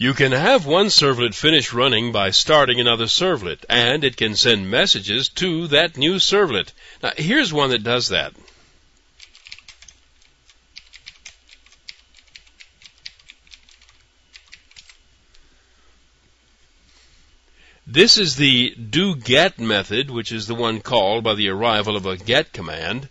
You can have one servlet finish running by starting another servlet, and it can send messages to that new servlet. Now, here's one that does that. This is the doGet method, which is the one called by the arrival of a get command.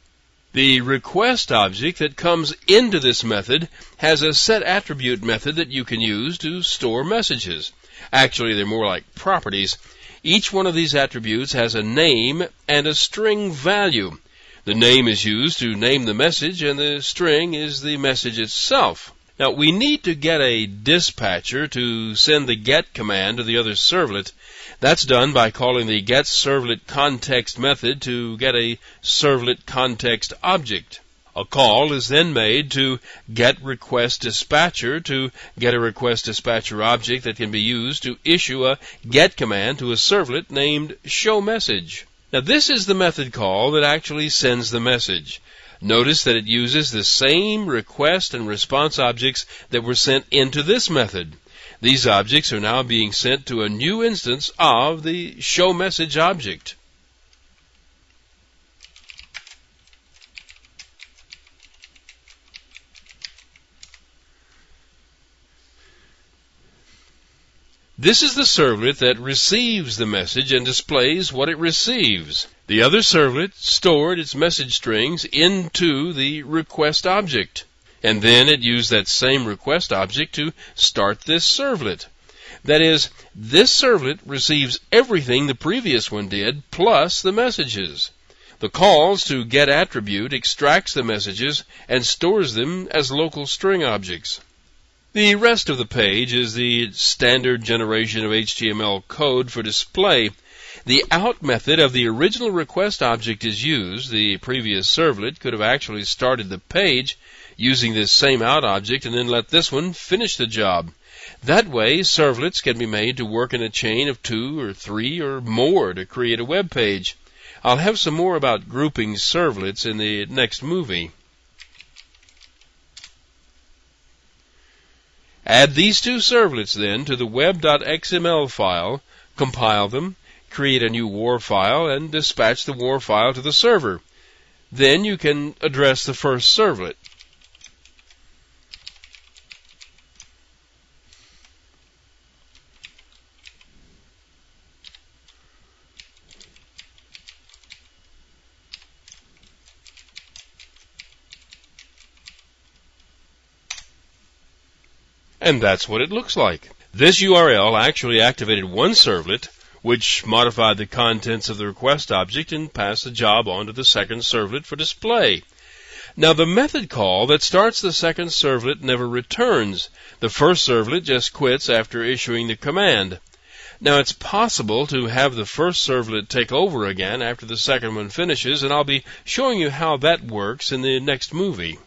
The request object that comes into this method has a setAttribute method that you can use to store messages. Actually, they're more like properties. Each one of these attributes has a name and a string value. The name is used to name the message, and the string is the message itself. Now, we need to get a dispatcher to send the get command to the other servlet. That's done by calling the getServletContext method to get a servletContext object. A call is then made to getRequestDispatcher to get a requestDispatcher object that can be used to issue a get command to a servlet named showMessage. Now, this is the method call that actually sends the message. Notice that it uses the same request and response objects that were sent into this method. These objects are now being sent to a new instance of the showMessage object. This is the servlet that receives the message and displays what it receives. The other servlet stored its message strings into the request object, and then it used that same request object to start this servlet. That is, this servlet receives everything the previous one did, plus the messages. The calls to getAttribute extracts the messages and stores them as local string objects. The rest of the page is the standard generation of HTML code for display. The out method of the original request object is used. The previous servlet could have actually started the page using this same out object and then let this one finish the job. That way, servlets can be made to work in a chain of 2 or 3 or more to create a web page. I'll have some more about grouping servlets in the next movie. Add these two servlets then to the web.xml file, compile them, create a new WAR file, and dispatch the WAR file to the server. Then you can address the first servlet. And that's what it looks like. This URL actually activated one servlet, which modified the contents of the request object and passed the job on to the second servlet for display. Now, the method call that starts the second servlet never returns. The first servlet just quits after issuing the command. Now, it's possible to have the first servlet take over again after the second one finishes, and I'll be showing you how that works in the next movie.